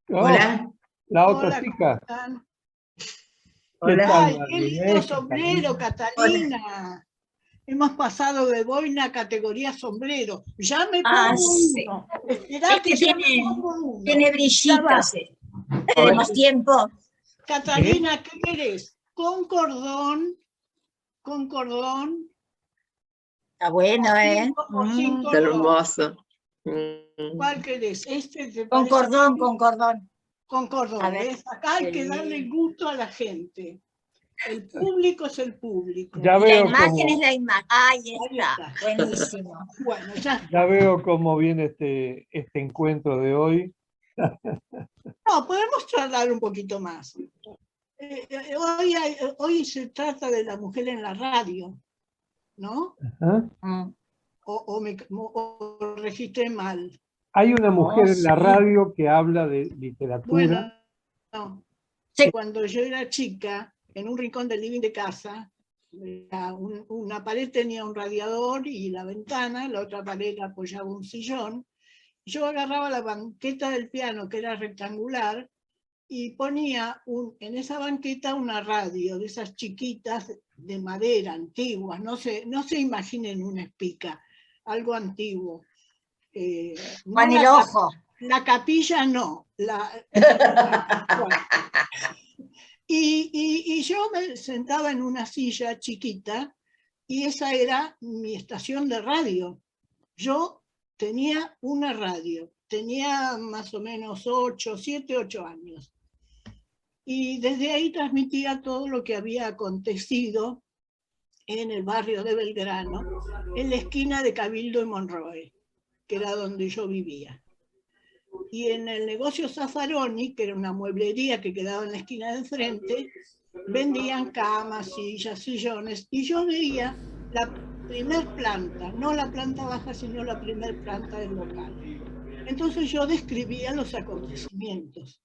Oh, Hola. la otra Hola, ¿cómo chica. están? ¿Qué Hola. tal, Ay, qué lindo Marinés, sombrero, Catalina. Hemos pasado de boina a categoría sombrero. Ya me pongo Sí. uno. Esperá que ya me pongo uno. Tiene Ya brillitos. va. Tenemos tiempo. Catalina, ¿qué querés? ¿Con cordón? ¿Con cordón? Está bueno, ¿eh? ¿O sin Está cordón? hermoso. ¿Cuál querés? ¿Este te Con parece cordón, bien? con cordón. Con A cordón, ver. ¿ves? Acá hay que darle gusto a la gente. El público es el público. Ya Y la veo imagen es cómo, la imagen. Ahí Ahí está. está. Buenísimo. Bueno, ya está. ya veo cómo viene este encuentro de hoy. No, podemos charlar un poquito más. Hoy se trata de la mujer en la radio, ¿no? Ajá. O registré mal. Hay una mujer en la sí. radio que habla de literatura. Bueno, no. Sí. Cuando yo era chica, en un rincón del living de casa, una pared tenía un radiador y la ventana, la otra pared apoyaba un sillón. Yo agarraba la banqueta del piano, que era rectangular, y ponía en esa banqueta una radio de esas chiquitas de madera, antiguas, no se imaginen una espica, algo antiguo. No Con el ojo. la capilla no. Bueno. Y yo me sentaba en una silla chiquita y esa era mi estación de radio. Yo tenía una radio, tenía más o menos 7, 8 años. Y desde ahí transmitía todo lo que había acontecido en el barrio de Belgrano, en la esquina de Cabildo y Monroe, que era donde yo vivía. Y en el negocio Zaffaroni, que era una mueblería que quedaba en la esquina de enfrente, vendían camas, sillas, sillones, y yo veía la primer planta, no la planta baja, sino la primer planta del local. Entonces yo describía los acontecimientos.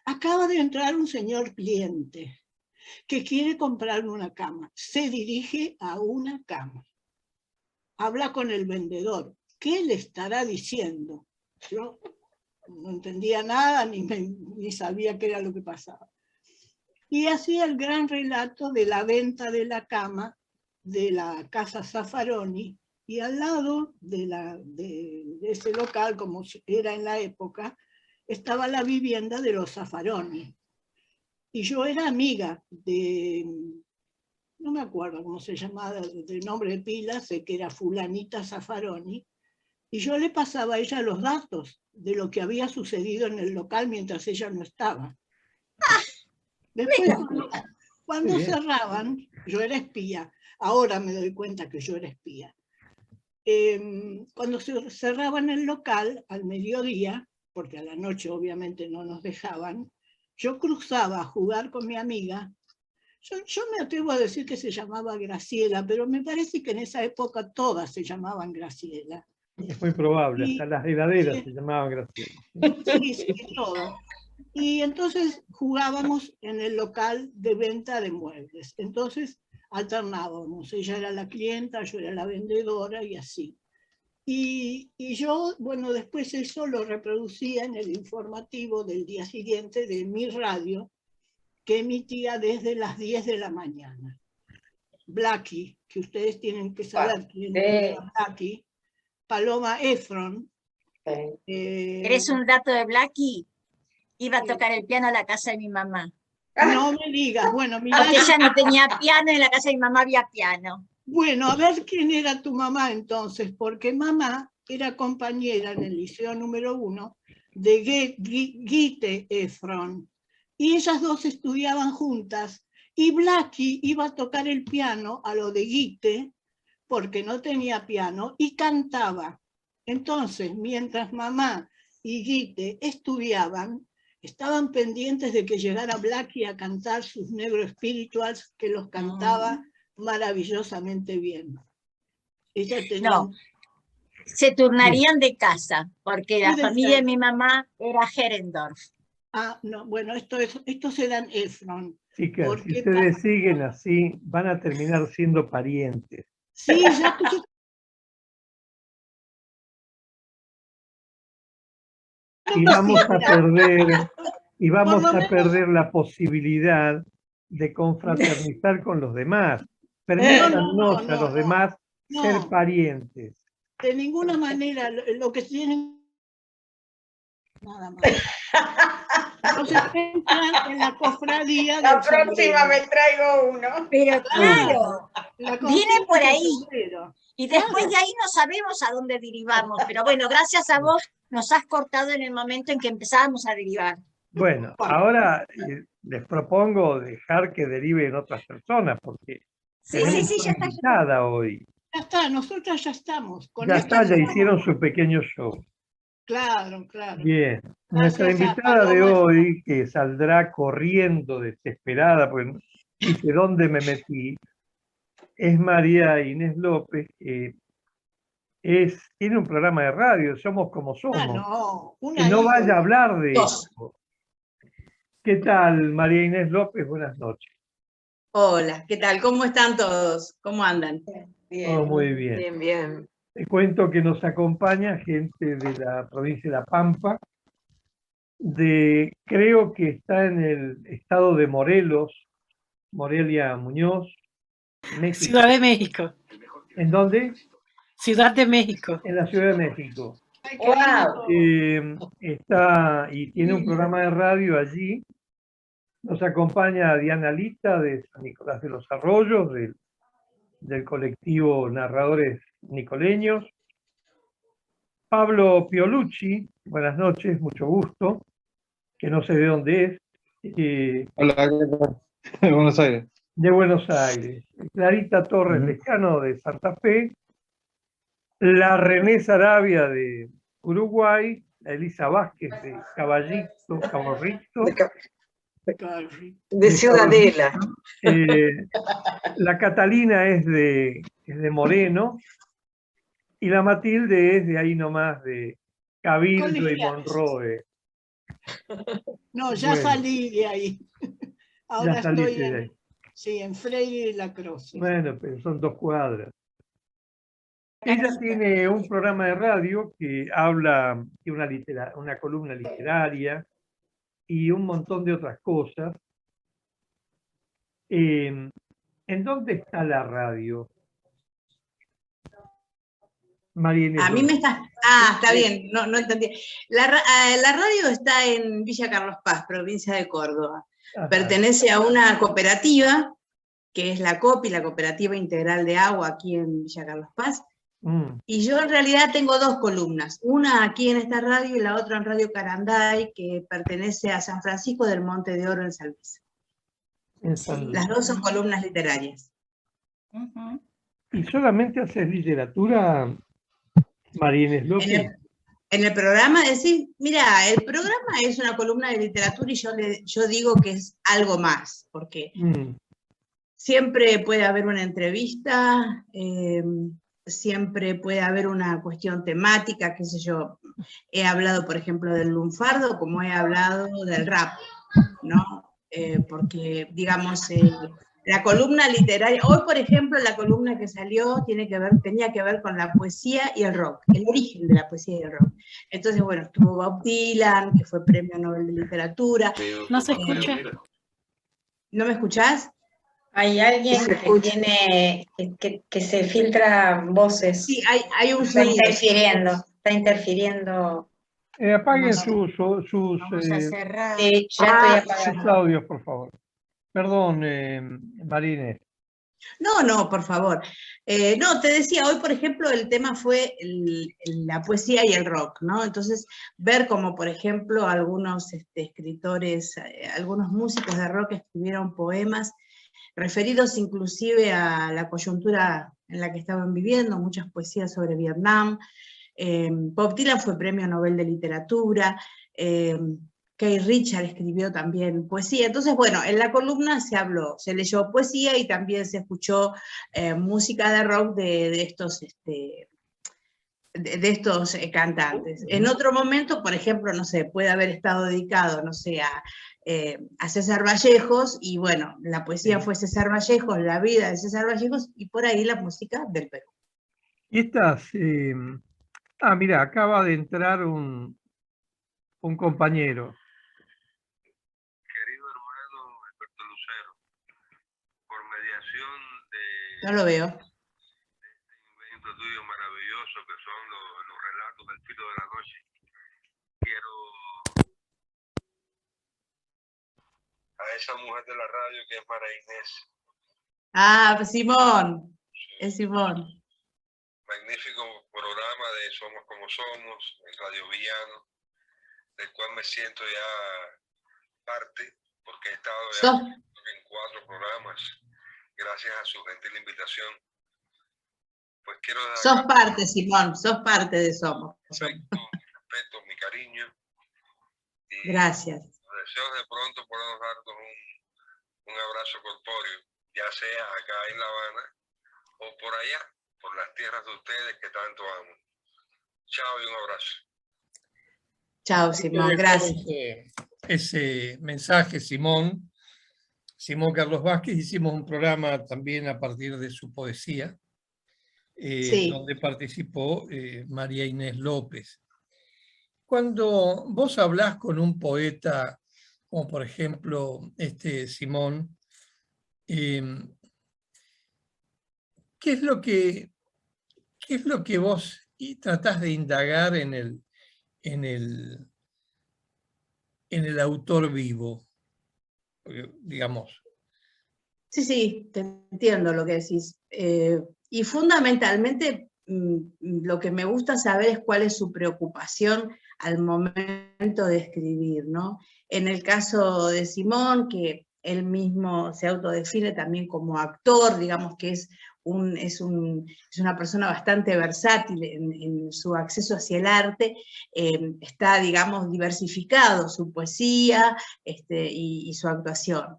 Acaba de entrar un señor cliente que quiere comprar una cama. Se dirige a una cama. Habla con el vendedor. ¿Qué le estará diciendo? Yo no entendía nada ni sabía qué era lo que pasaba. Y hacía el gran relato de la venta de la cama de la casa Zaffaroni, y al lado de ese local, como era en la época, estaba la vivienda de los Zaffaroni. Y yo era amiga de, no me acuerdo cómo se llamaba, del nombre de pila, sé que era fulanita Zaffaroni, y yo le pasaba a ella los datos de lo que había sucedido en el local mientras ella no estaba. Después, cuando cerraban, yo era espía, ahora me doy cuenta que yo era espía. Cuando cerraban el local al mediodía, porque a la noche obviamente no nos dejaban, yo cruzaba a jugar con mi amiga. Yo me atrevo a decir que se llamaba Graciela, pero me parece que en esa época todas se llamaban Graciela. Es muy probable, hasta las heladeras sí, se llamaban Graciela. Sí, todo. Y entonces jugábamos en el local de venta de muebles. Entonces alternábamos. Ella era la clienta, yo era la vendedora y así. Y yo, bueno, después eso lo reproducía en el informativo del día siguiente de mi radio, que emitía desde las 10 de la mañana. Blackie, que ustedes tienen que saber quién era Blackie, Paloma Efron. ¿Eres un dato de Blackie? Iba a tocar el piano a la casa de mi mamá. No me digas, bueno, mira. Porque ella no tenía piano, en la casa de mi mamá había piano. Bueno, a ver quién era tu mamá entonces, porque mamá era compañera en el liceo número 1 de Guite Efron, y ellas dos estudiaban juntas, y Blackie iba a tocar el piano a lo de Guite, porque no tenía piano, y cantaba. Entonces, mientras mamá y Guite estudiaban, estaban pendientes de que llegara Blackie a cantar sus Negro Spirituals, que los cantaba maravillosamente bien. Ella tenía... No, se turnarían de casa, porque la familia de mi mamá era Herendorf. Ah, no, bueno, estos eran Efron. Chicas, si ustedes siguen así, van a terminar siendo parientes. Sí, ya y vamos a perder y vamos lo a menos- perder la posibilidad de confraternizar con los demás. No, Permítanos a los demás ser no. parientes. De ninguna manera, lo que tienen, nada más. Entonces entran en la cofradía La del próxima sombrero. me traigo uno. Pero claro, La viene cofradía por del ahí. sombrero. Y después de ahí no sabemos a dónde derivamos. Pero bueno, gracias a vos nos has cortado en el momento en que empezábamos a derivar. Bueno, ahora les propongo dejar que deriven otras personas, porque Sí, tenemos sí, una ya está. invitada hoy. Ya está, nosotros ya estamos. Con Ya esta está, ya estamos. hicieron su pequeño show. Claro, claro. Bien, nuestra Gracias a invitada de Paloma. hoy, que saldrá corriendo desesperada, porque dice dónde me metí, es María Inés López, que tiene un programa de radio, Somos como Somos, No, que una no vaya ídola. a hablar de Dos. eso. ¿Qué tal, María Inés López? Buenas noches. Hola, ¿qué tal? ¿Cómo están todos? ¿Cómo andan? Todo muy bien. Bien, bien. Te cuento que nos acompaña gente de la provincia de La Pampa, creo que está en el estado de Morelos, Morelia Muñoz, México. Ciudad de México. ¿En dónde? Ciudad de México. En la Ciudad de México. Ay, qué lindo. Está y tiene un programa de radio allí. Nos acompaña Diana Lita de San Nicolás de los Arroyos, del colectivo Narradores Nicoleños. Pablo Piolucci, buenas noches, mucho gusto, que no sé de dónde es. Hola, ¿qué tal? De Buenos Aires. De Buenos Aires. Clarita Torres Lescano de Santa Fe. La René Sarabia de Uruguay. La Elisa Vázquez de Caballito, Caborrito. De Ciudadela. La Catalina es de Moreno. Y la Matilde es de ahí nomás, de Cabildo y Monroe. No, ya Bueno. salí de ahí. Ahora Ya saliste estoy de ahí. en Freire y La Cruz. Bueno, pero son 2 cuadras. Ella tiene un programa de radio que habla de una columna literaria y un montón de otras cosas. ¿En dónde está la radio? María Inés A mí me López. está... está bien, no entendí. La radio está en Villa Carlos Paz, provincia de Córdoba. Ajá. Pertenece a una cooperativa, que es la COPI, la Cooperativa Integral de Agua, aquí en Villa Carlos Paz. Y yo en realidad tengo 2 columnas, una aquí en esta radio y la otra en Radio Caranday, que pertenece a San Francisco del Monte de Oro en San Luis. En San Luis. Las 2 son columnas literarias. ¿Y solamente haces literatura, María Inés López? En el programa decís, mira, el programa es una columna de literatura y yo digo que es algo más, porque siempre puede haber una entrevista, siempre puede haber una cuestión temática, qué sé yo. He hablado, por ejemplo, del lunfardo, como he hablado del rap, ¿no? Porque, digamos, la columna literaria, hoy, por ejemplo, la columna que salió tenía que ver con la poesía y el rock, el origen de la poesía y el rock. Entonces, bueno, estuvo Bob Dylan, que fue Premio Nobel de Literatura. ¿No se escucha? ¿No me escuchás? Hay alguien que tiene, que se filtra voces. Sí, hay un Está sonido. interfiriendo. Apaguen No. sus Vamos a cerrar. Sí, ya estoy apagando. audios, por favor. Perdón, María Inés. No, por favor. No, te decía, hoy, por ejemplo, el tema fue la poesía y el rock, ¿no? Entonces, ver como, por ejemplo, algunos escritores, algunos músicos de rock escribieron poemas referidos inclusive a la coyuntura en la que estaban viviendo, muchas poesías sobre Vietnam. Bob Dylan fue Premio Nobel de Literatura, Kay Richard escribió también poesía. Entonces, bueno, en la columna se leyó poesía y también se escuchó música de rock de estos cantantes. En otro momento, por ejemplo, no sé, puede haber estado dedicado, no sé, a César Vallejos, y bueno, la poesía fue César Vallejos, la vida de César Vallejos, y por ahí la música del Perú. Y estas... mira, acaba de entrar un compañero. No lo veo. Invento tuyo maravilloso que son los relatos del filo de la noche. Quiero a esa mujer de la radio que es María Inés. Ah, Simón. Es Simón. Magnífico programa de Somos como Somos, en Radio Villano, del cual me siento ya parte, porque he estado ya en 4 programas, gracias a su gentil invitación. Pues quiero sos parte, Simón, sos parte de Somos. Mi respeto, mi cariño. Y gracias. Deseo de pronto podernos darnos un abrazo corpóreo, ya sea acá en La Habana o por allá, por las tierras de ustedes que tanto amo. Chao y un abrazo. Chao, Simón, gracias. Ese mensaje, Simón Carlos Vázquez. Hicimos un programa también a partir de su poesía, Sí. donde participó María Inés López. Cuando vos hablás con un poeta, como por ejemplo Simón, ¿qué es lo que vos tratás de indagar en el autor vivo? Digamos. Sí, te entiendo lo que decís. Y fundamentalmente lo que me gusta saber es cuál es su preocupación al momento de escribir, ¿no? En el caso de Simón, que él mismo se autodefine también como actor, digamos que es una persona bastante versátil en su acceso hacia el arte, está, digamos, diversificado su poesía y su actuación.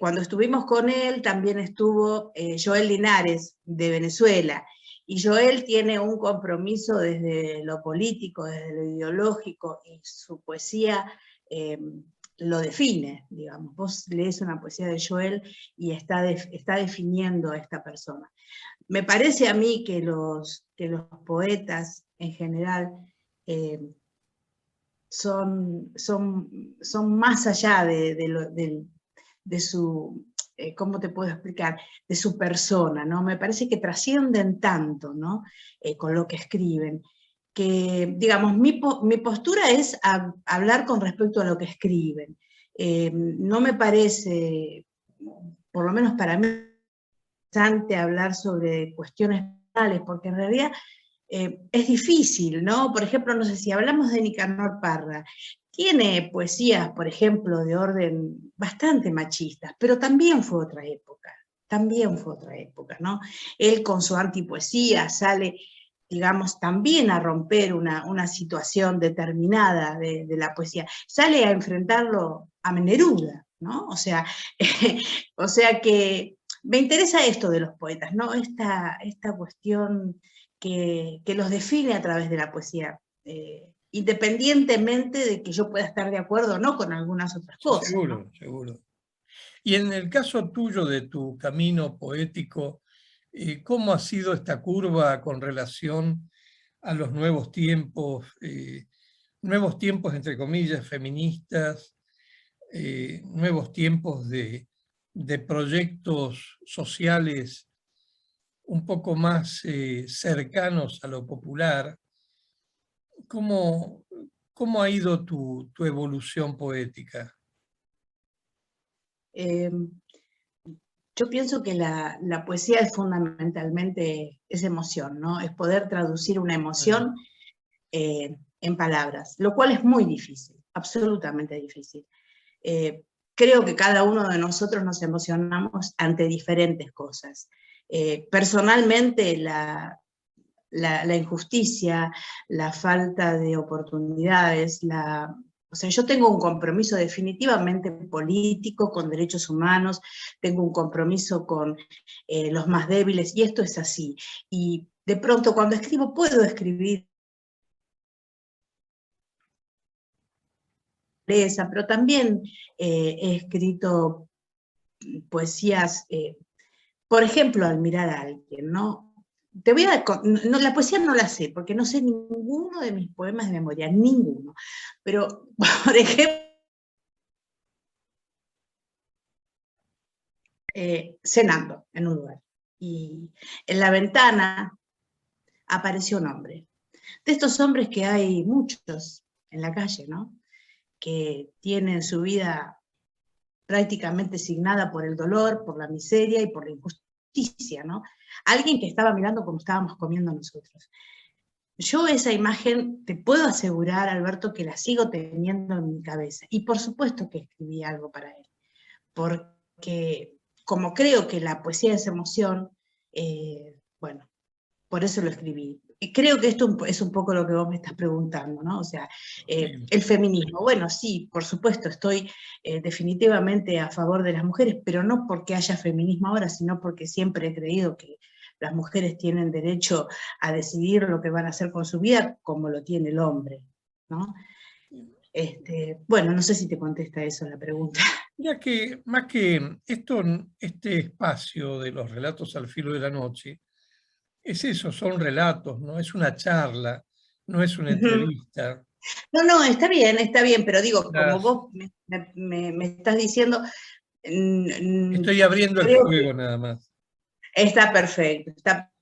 Cuando estuvimos con él también estuvo Joel Linares, de Venezuela, y Joel tiene un compromiso desde lo político, desde lo ideológico, y su poesía lo define, digamos. Vos lees una poesía de Joel y está definiendo a esta persona. Me parece a mí que los poetas en general son más allá de su, ¿cómo te puedo explicar? De su persona, ¿no? Me parece que trascienden tanto, ¿no? Con lo que escriben, que, digamos, mi postura es hablar con respecto a lo que escriben. No me parece, por lo menos para mí, interesante hablar sobre cuestiones personales, porque en realidad es difícil, ¿no? Por ejemplo, no sé si hablamos de Nicanor Parra, tiene poesías, por ejemplo, de orden bastante machistas, pero también fue otra época, ¿no? Él con su antipoesía sale, digamos, también a romper una situación determinada de la poesía, sale a enfrentarlo a Neruda, ¿no? O sea que me interesa esto de los poetas, ¿no? Esta cuestión que los define a través de la poesía, independientemente de que yo pueda estar de acuerdo o no con algunas otras cosas. Seguro, ¿no? Seguro. Y en el caso tuyo de tu camino poético, ¿cómo ha sido esta curva con relación a los nuevos tiempos entre comillas, feministas, nuevos tiempos de proyectos sociales un poco más cercanos a lo popular? ¿Cómo ha ido tu evolución poética? Yo pienso que la poesía es fundamentalmente emoción, ¿no? Es poder traducir una emoción en palabras, lo cual es muy difícil, absolutamente difícil. Creo que cada uno de nosotros nos emocionamos ante diferentes cosas. Personalmente, la injusticia, la falta de oportunidades, o sea, yo tengo un compromiso definitivamente político con derechos humanos, tengo un compromiso con los más débiles, y esto es así. Y de pronto cuando escribo, puedo escribir, pero también he escrito poesías, por ejemplo, al mirar a alguien, ¿no? Te voy a no, la poesía no la sé, porque no sé ninguno de mis poemas de memoria, ninguno. Pero, por ejemplo, cenando en un lugar. y en la ventana apareció un hombre. De estos hombres que hay muchos en la calle, ¿no? Que tienen su vida prácticamente signada por el dolor, por la miseria y por la injusticia, ¿no? Alguien que estaba mirando como estábamos comiendo nosotros. Yo esa imagen, te puedo asegurar, Alberto, que la sigo teniendo en mi cabeza. Y por supuesto que escribí algo para él. Porque como creo que la poesía es emoción, bueno, por eso lo escribí. Y creo que esto es un poco lo que vos me estás preguntando, ¿no? O sea, el feminismo. Bueno, sí, por supuesto, estoy definitivamente a favor de las mujeres, pero no porque haya feminismo ahora, sino porque siempre he creído que las mujeres tienen derecho a decidir lo que van a hacer con su vida, como lo tiene el hombre, ¿no? Bueno, no sé si te contesta eso la pregunta. Ya que, más que esto, este espacio de los relatos al filo de la noche, es eso, son relatos, no es una charla, no es una entrevista. No, está bien, pero digo, como vos me estás diciendo... Estoy abriendo el juego nada más. Está perfecto, está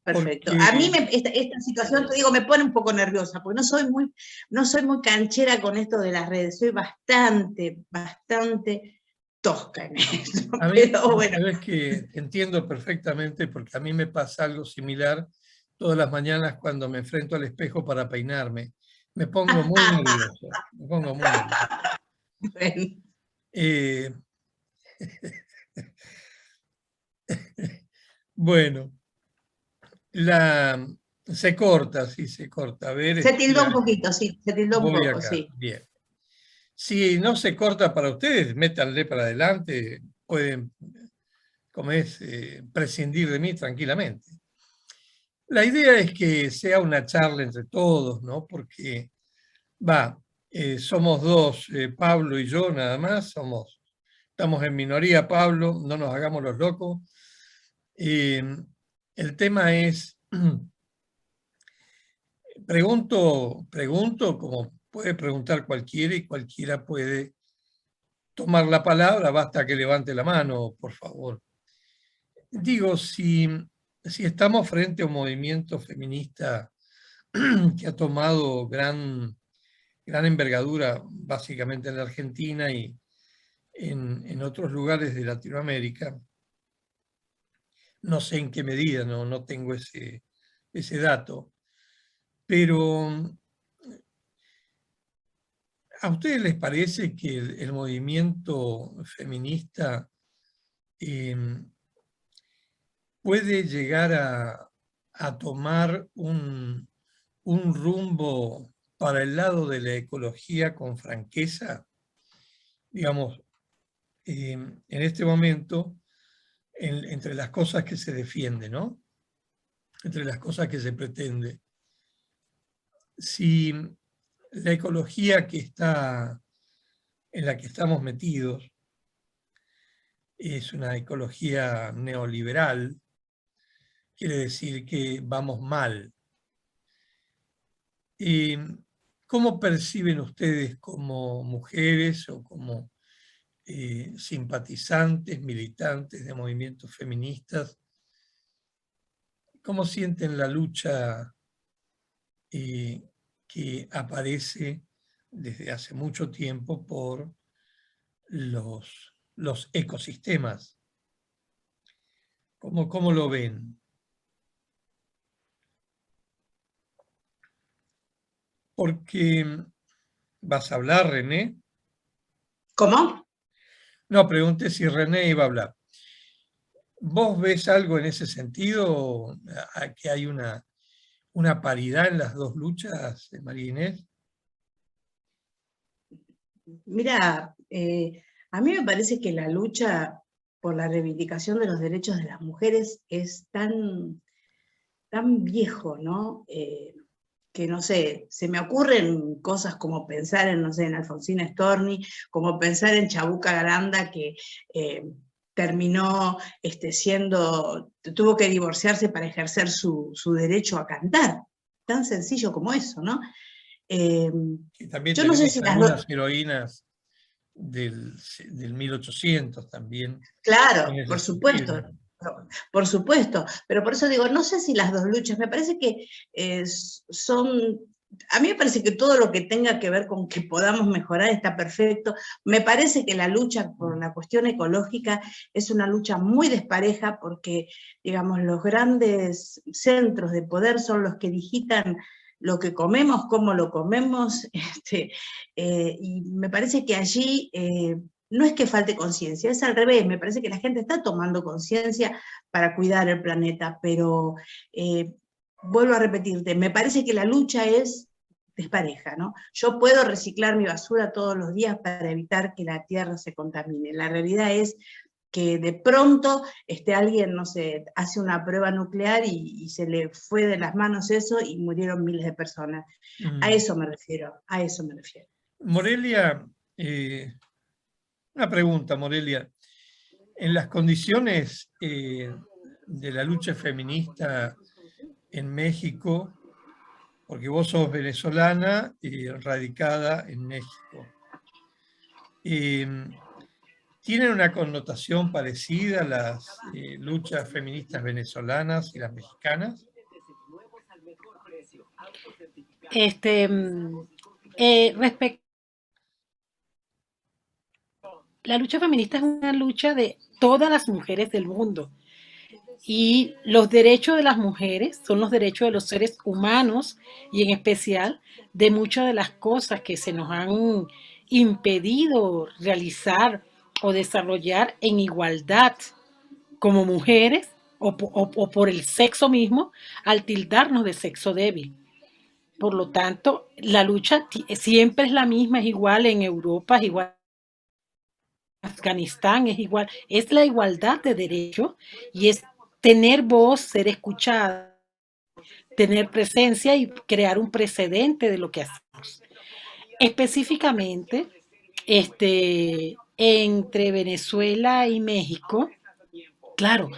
perfecto. Porque... A mí esta situación, te digo, me pone un poco nerviosa, porque no soy muy canchera con esto de las redes, soy bastante tosca en eso. A mí, pero bueno. sabes que entiendo perfectamente, porque a mí me pasa algo similar todas las mañanas cuando me enfrento al espejo para peinarme. Me pongo muy nervioso. Me pongo muy nervioso. Bueno, se corta, sí, se corta. A ver, se tildó un poquito, sí, se tildó un poco, acá. sí. Bien. Si no se corta para ustedes, métanle para adelante, pueden, como es, prescindir de mí tranquilamente. La idea es que sea una charla entre todos, ¿no? Porque, somos dos, Pablo y yo nada más, estamos en minoría, Pablo, no nos hagamos los locos. El tema es, pregunto como puede preguntar cualquiera y cualquiera puede tomar la palabra, basta que levante la mano, por favor. Digo, si estamos frente a un movimiento feminista que ha tomado gran envergadura, básicamente en la Argentina y en otros lugares de Latinoamérica, no sé en qué medida, no tengo ese dato, pero ¿a ustedes les parece que el movimiento feminista puede llegar a tomar un rumbo para el lado de la ecología con franqueza? Digamos, en este momento, entre las cosas que se defiende, ¿no? Entre las cosas que se pretende. Si la ecología en la que estamos metidos es una ecología neoliberal, quiere decir que vamos mal. ¿Cómo perciben ustedes como mujeres o como simpatizantes, militantes de movimientos feministas? ¿Cómo sienten la lucha que aparece desde hace mucho tiempo por los ecosistemas? ¿Cómo lo ven? Porque vas a hablar, René. ¿Cómo? No, pregunté si René iba a hablar. ¿Vos ves algo en ese sentido, que hay una paridad en las dos luchas, María Inés? Mira, a mí me parece que la lucha por la reivindicación de los derechos de las mujeres es tan viejo, ¿no? Que no sé, se me ocurren cosas como pensar en, no sé, en Alfonsina Storni, como pensar en Chabuca Granda, que terminó tuvo que divorciarse para ejercer su derecho a cantar. Tan sencillo como eso, ¿no? Y también yo no sé si algunas heroínas del 1800 también. Claro, por supuesto. Sentido. Por supuesto, pero por eso digo, no sé si las dos luchas, me parece que a mí me parece que todo lo que tenga que ver con que podamos mejorar está perfecto. Me parece que la lucha por la cuestión ecológica es una lucha muy despareja porque, digamos, los grandes centros de poder son los que digitan lo que comemos, cómo lo comemos, y me parece que allí no es que falte conciencia, es al revés, me parece que la gente está tomando conciencia para cuidar el planeta, pero vuelvo a repetirte, me parece que la lucha es despareja, ¿no? Yo puedo reciclar mi basura todos los días para evitar que la tierra se contamine. La realidad es que de pronto alguien, no sé, hace una prueba nuclear y se le fue de las manos eso y murieron miles de personas. A eso me refiero, a eso me refiero. Morelia, una pregunta, Morelia. En las condiciones de la lucha feminista en México, porque vos sos venezolana y radicada en México, ¿tienen una connotación parecida a las luchas feministas venezolanas y las mexicanas? Respecto, la lucha feminista es una lucha de todas las mujeres del mundo. Y los derechos de las mujeres son los derechos de los seres humanos y en especial de muchas de las cosas que se nos han impedido realizar o desarrollar en igualdad como mujeres o por el sexo mismo al tildarnos de sexo débil. Por lo tanto, la lucha siempre es la misma, es igual en Europa, es igual en Afganistán, es igual, es la igualdad de derechos y es tener voz, ser escuchada, tener presencia y crear un precedente de lo que hacemos. Específicamente, entre Venezuela y México, claro,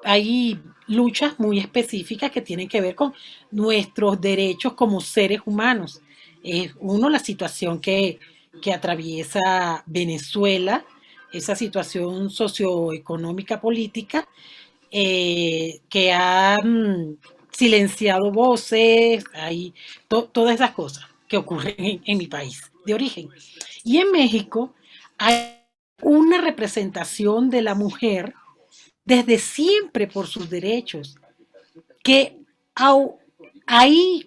hay luchas muy específicas que tienen que ver con nuestros derechos como seres humanos. Uno, la situación que atraviesa Venezuela, esa situación socioeconómica política, que ha silenciado voces, hay todas esas cosas que ocurren en mi país de origen. Y en México hay una representación de la mujer desde siempre por sus derechos, que hay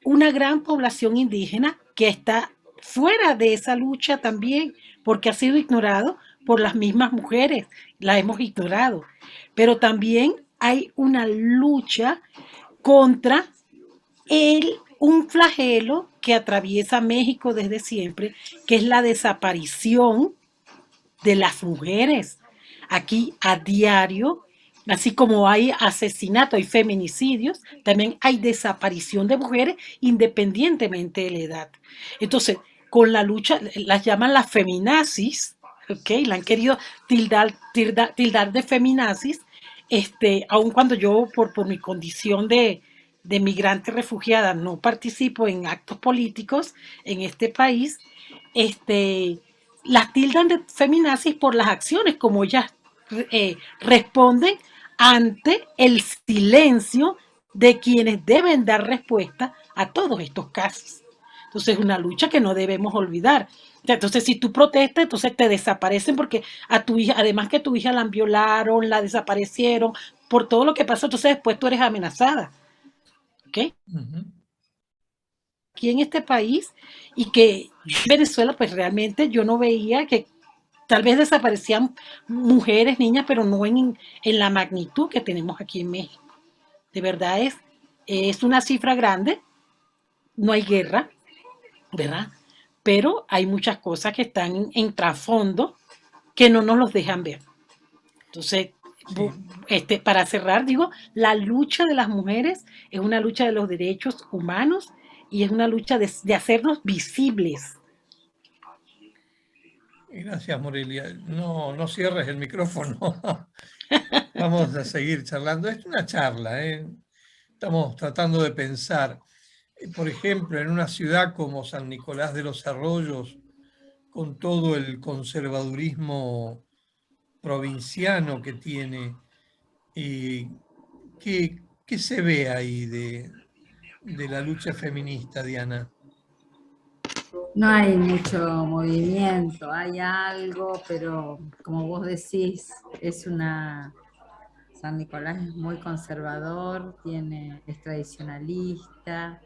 una gran población indígena que está fuera de esa lucha también, porque ha sido ignorado por las mismas mujeres, la hemos ignorado. Pero también hay una lucha contra un flagelo que atraviesa México desde siempre, que es la desaparición de las mujeres. Aquí a diario, así como hay asesinato, hay feminicidios, también hay desaparición de mujeres independientemente de la edad. Entonces, con la lucha, las llaman las feminazis, ¿ok? La han querido tildar de feminazis, aun cuando yo, por mi condición de migrante refugiada, no participo en actos políticos en este país, las tildan de feminazis por las acciones como ellas responden ante el silencio de quienes deben dar respuesta a todos estos casos. Entonces es una lucha que no debemos olvidar. Entonces si tú protestas, entonces te desaparecen porque a tu hija, además que tu hija la violaron, la desaparecieron, por todo lo que pasó, entonces después tú eres amenazada. ¿Ok? Aquí en este país, y que en Venezuela pues realmente yo no veía que tal vez desaparecían mujeres, niñas, pero no en la magnitud que tenemos aquí en México. De verdad es una cifra grande, no hay guerra, ¿verdad? Pero hay muchas cosas que están en trasfondo que no nos los dejan ver. Entonces, para cerrar, digo, la lucha de las mujeres es una lucha de los derechos humanos y es una lucha de hacernos visibles. Gracias, Morelia. No cierres el micrófono. Vamos a seguir charlando. Es una charla, ¿eh? Estamos tratando de pensar. Por ejemplo, en una ciudad como San Nicolás de los Arroyos, con todo el conservadurismo provinciano que tiene. ¿Qué se ve ahí de la lucha feminista, Diana? No hay mucho movimiento, hay algo, pero como vos decís, San Nicolás es muy conservador, es tradicionalista,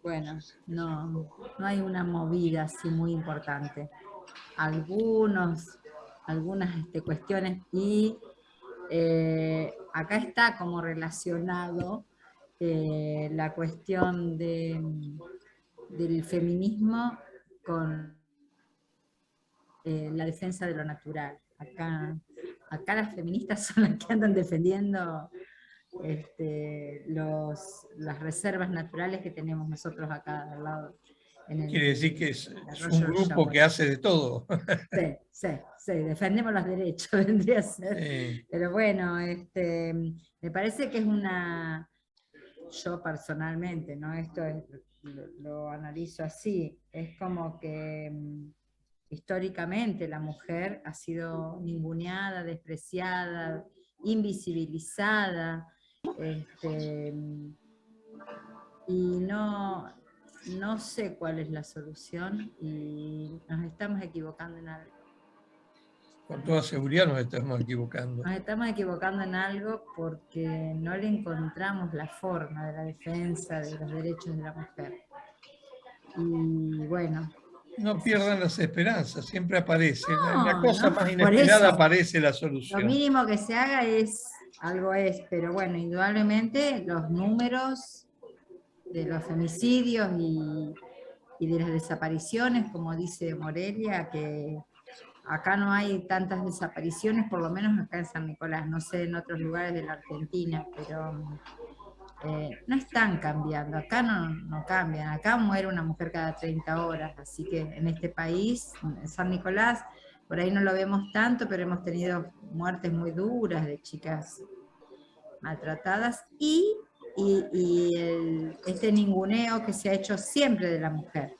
bueno, no hay una movida así muy importante. Algunas cuestiones y acá está como relacionado la cuestión del feminismo con la defensa de lo natural. Acá las feministas son las que andan defendiendo las reservas naturales que tenemos nosotros acá al lado. Quiere decir que es un grupo que hace de todo. Sí, defendemos los derechos, vendría a ser. Pero bueno, me parece que es yo personalmente, ¿no? Esto lo analizo así, es como que históricamente la mujer ha sido ninguneada, despreciada, invisibilizada, y no sé cuál es la solución y nos estamos equivocando en algo. Con toda seguridad nos estamos equivocando. Nos estamos equivocando en algo porque no le encontramos la forma de la defensa de los derechos de la mujer. Y bueno. No pierdan las esperanzas, siempre aparece. La cosa más inesperada aparece la solución. Lo mínimo que se haga algo es, pero bueno, indudablemente los números de los femicidios y de las desapariciones, como dice Morelia, que acá no hay tantas desapariciones, por lo menos acá en San Nicolás, no sé en otros lugares de la Argentina, pero no están cambiando, acá no cambian, acá muere una mujer cada 30 horas, así que en este país, en San Nicolás, por ahí no lo vemos tanto, pero hemos tenido muertes muy duras de chicas maltratadas y este ninguneo que se ha hecho siempre de la mujer.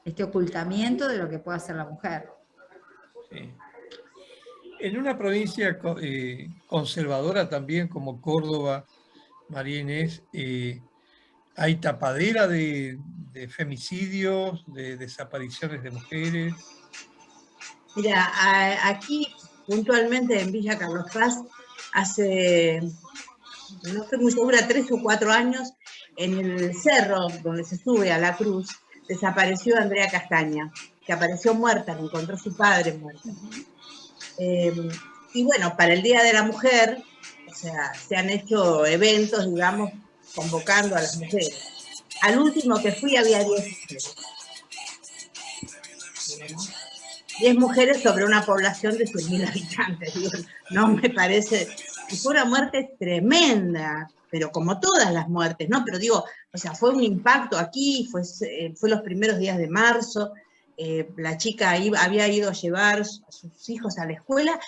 Este ocultamiento de lo que puede hacer la mujer. Sí. En una provincia conservadora también como Córdoba, María Inés, ¿hay tapadera de femicidios, de desapariciones de mujeres? Mira, aquí puntualmente en Villa Carlos Paz, hace, no estoy muy segura, 3 o 4 años, en el cerro donde se sube a la cruz, desapareció Andrea Castaña, que apareció muerta, la encontró su padre muerta. Y bueno, para el Día de la Mujer, o sea, se han hecho eventos, digamos, convocando a las mujeres. Al último que fui había 10 mujeres. 10 mujeres sobre una población de 100.000 habitantes. Digo, no me parece... Y fue una muerte tremenda, pero como todas las muertes, ¿no? Pero digo, o sea, fue un impacto aquí, fue los primeros días de marzo, la chica había ido a llevar a sus hijos a la escuela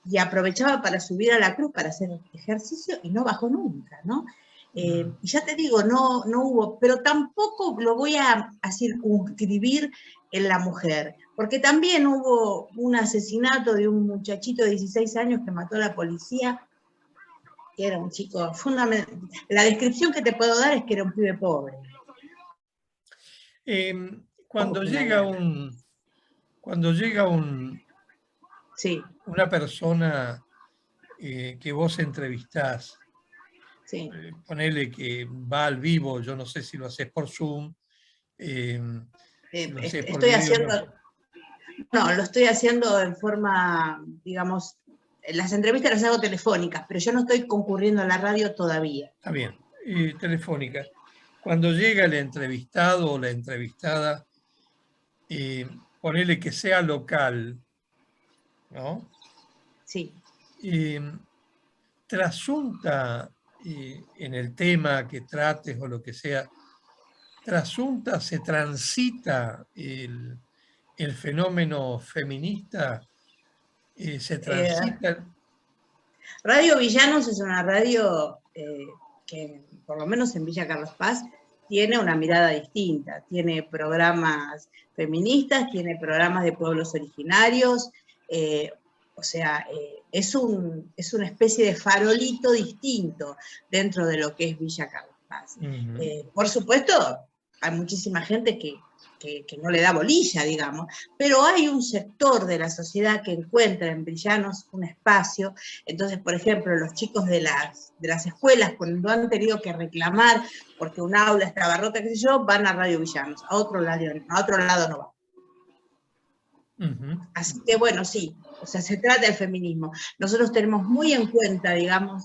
y aprovechaba para subir a la cruz para hacer ejercicio y no bajó nunca, ¿no? Y ya te digo, no hubo, pero tampoco lo voy a circunscribir en la mujer, porque también hubo un asesinato de un muchachito de 16 años que mató a la policía, que era un chico fundamental. La descripción que te puedo dar es que era un pibe pobre. Cuando llega una persona que vos entrevistás, sí. Ponele que va al vivo, yo no sé si lo haces por Zoom. Lo estoy haciendo en forma, digamos, las entrevistas las hago telefónicas, pero yo no estoy concurriendo a la radio todavía. Está bien, telefónica. Cuando llega el entrevistado o la entrevistada, ponele que sea local, ¿no? Sí. Trasunta en el tema que trates o lo que sea, se transita el fenómeno feminista, se transita. Radio Villanos es una radio que, por lo menos en Villa Carlos Paz, tiene una mirada distinta, tiene programas feministas, tiene programas de pueblos originarios, o sea, es una especie de farolito distinto dentro de lo que es Villa Carlos Paz. Por supuesto, hay muchísima gente que no le da bolilla, digamos, pero hay un sector de la sociedad que encuentra en Villanos un espacio. Entonces, por ejemplo, los chicos de las escuelas, cuando han tenido que reclamar porque un aula estaba rota, qué sé yo, van a Radio Villanos, a otro lado no van. Así que bueno, sí, o sea, se trata del feminismo. Nosotros tenemos muy en cuenta, digamos,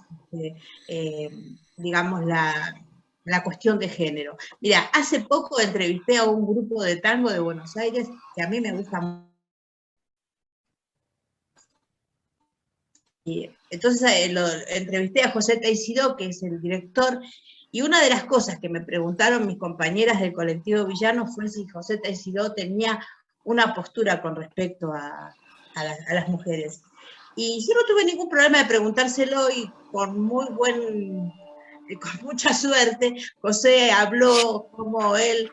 la cuestión de género. Mira, hace poco entrevisté a un grupo de tango de Buenos Aires que a mí me gusta mucho. Y entonces lo entrevisté a José Teisidó, que es el director, y una de las cosas que me preguntaron mis compañeras del colectivo Villano fue si José Teisidó tenía una postura con respecto a las mujeres. Y yo no tuve ningún problema de preguntárselo, y con mucha suerte, José habló como él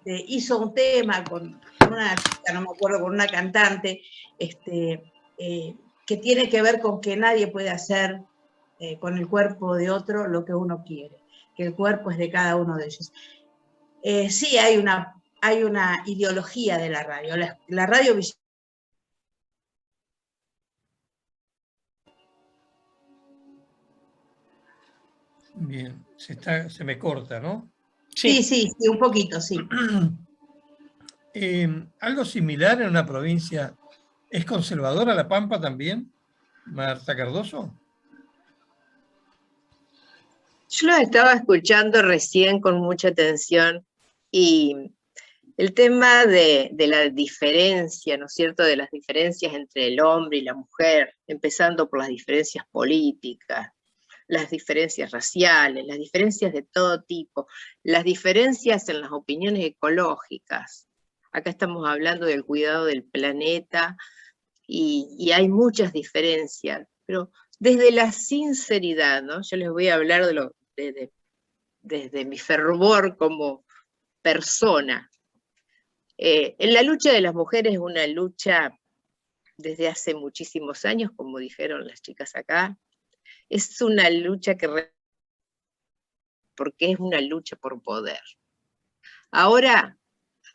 hizo un tema con una chica, no me acuerdo, con una cantante, que tiene que ver con que nadie puede hacer con el cuerpo de otro lo que uno quiere, que el cuerpo es de cada uno de ellos. Sí, hay una ideología de la radio. La radio Bien, se me corta, ¿no? Sí, un poquito, sí. Algo similar en una provincia, ¿es conservadora La Pampa también, Marta Cardoso? Yo lo estaba escuchando recién con mucha atención, y el tema de la diferencia, ¿no es cierto?, de las diferencias entre el hombre y la mujer, empezando por las diferencias políticas, las diferencias raciales, las diferencias de todo tipo, las diferencias en las opiniones ecológicas. Acá estamos hablando del cuidado del planeta, y hay muchas diferencias, pero desde la sinceridad, ¿no? Yo les voy a hablar desde mi fervor como persona. En la lucha de las mujeres es una lucha desde hace muchísimos años, como dijeron las chicas acá. Es una lucha porque es una lucha por poder. Ahora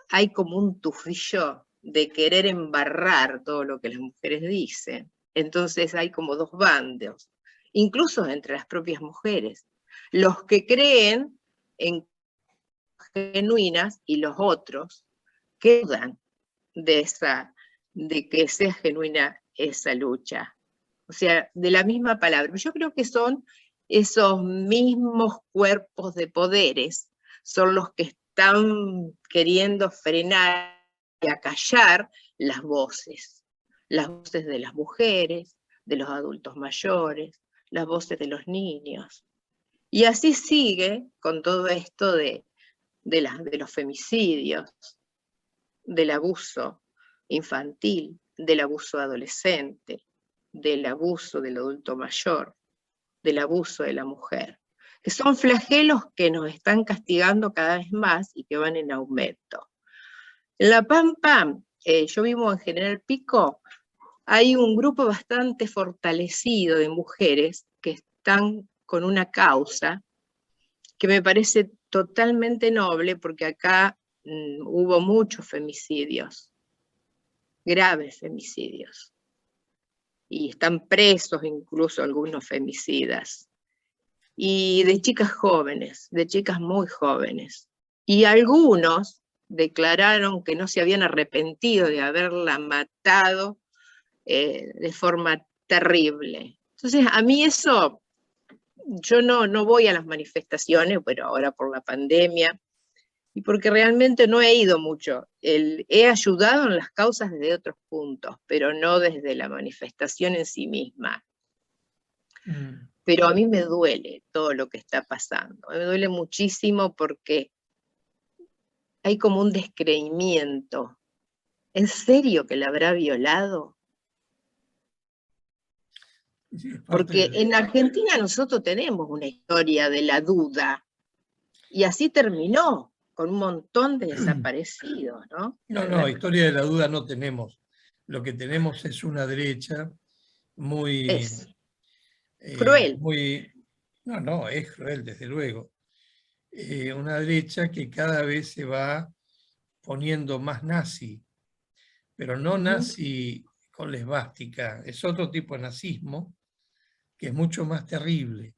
hay como un tufillo de querer embarrar todo lo que las mujeres dicen. Entonces hay como dos bandos, incluso entre las propias mujeres. Los que creen en genuinas y los otros que dudan de que sea genuina esa lucha. O sea, de la misma palabra. Yo creo que son esos mismos cuerpos de poderes, son los que están queriendo frenar y acallar las voces de las mujeres, de los adultos mayores, las voces de los niños. Y así sigue con todo esto de los femicidios, del abuso infantil, del abuso adolescente, del abuso del adulto mayor, del abuso de la mujer, que son flagelos que nos están castigando cada vez más y que van en aumento. En La Pampa, yo vivo en General Pico, hay un grupo bastante fortalecido de mujeres que están con una causa que me parece totalmente noble, porque acá hubo muchos femicidios, graves femicidios, y están presos incluso algunos femicidas, y de chicas jóvenes, de chicas muy jóvenes, y algunos declararon que no se habían arrepentido de haberla matado de forma terrible. Entonces a mí eso, yo no voy a las manifestaciones, pero ahora por la pandemia, y porque realmente no he ido mucho. He ayudado en las causas desde otros puntos, pero no desde la manifestación en sí misma. Pero a mí me duele todo lo que está pasando. Me duele muchísimo porque hay como un descreimiento. ¿En serio que la habrá violado? Porque en Argentina nosotros tenemos una historia de la duda, Y así terminó, con un montón de desaparecidos, ¿no? No, historia de la duda no tenemos. Lo que tenemos es una derecha muy... cruel. No, es cruel, desde luego. Una derecha que cada vez se va poniendo más nazi, pero no nazi con la esvástica, es otro tipo de nazismo que es mucho más terrible.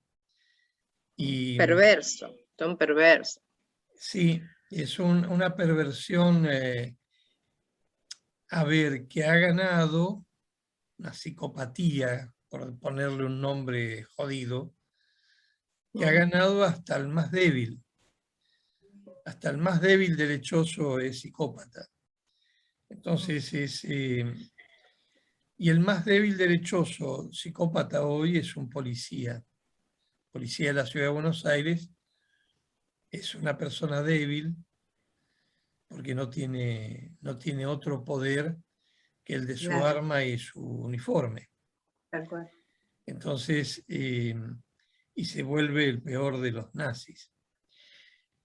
Y, perverso, son perversos. Sí, es una perversión, a ver, que ha ganado una psicopatía, por ponerle un nombre jodido, que ha ganado hasta el más débil. Hasta el más débil derechoso es psicópata. Entonces, y el más débil derechoso psicópata hoy es un policía. Policía de la Ciudad de Buenos Aires es una persona débil porque no tiene otro poder que el de su arma y su uniforme. Tal cual. Entonces, y se vuelve el peor de los nazis.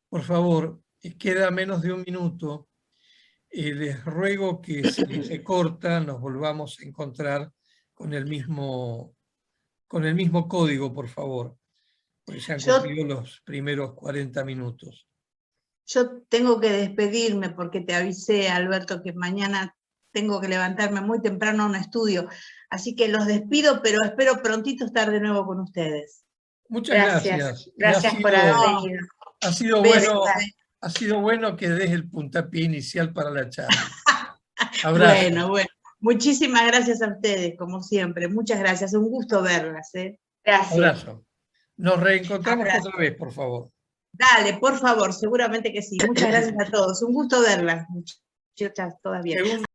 Por favor, queda menos de un minuto. Les ruego que si se corta nos volvamos a encontrar con el mismo código, por favor, porque se han cumplido los primeros 40 minutos. Yo tengo que despedirme porque te avisé, Alberto, que mañana tengo que levantarme muy temprano a un estudio. Así que los despido, pero espero prontito estar de nuevo con ustedes. Muchas gracias. Gracias por haber venido. Ha sido bueno que des el puntapié inicial para la charla. Abrazo. Bueno. Muchísimas gracias a ustedes, como siempre. Muchas gracias. Un gusto verlas. Gracias. Abrazo. Nos reencontramos otra vez, por favor. Dale, por favor, seguramente que sí. Muchas gracias a todos. Un gusto verlas, muchachas, todas bien.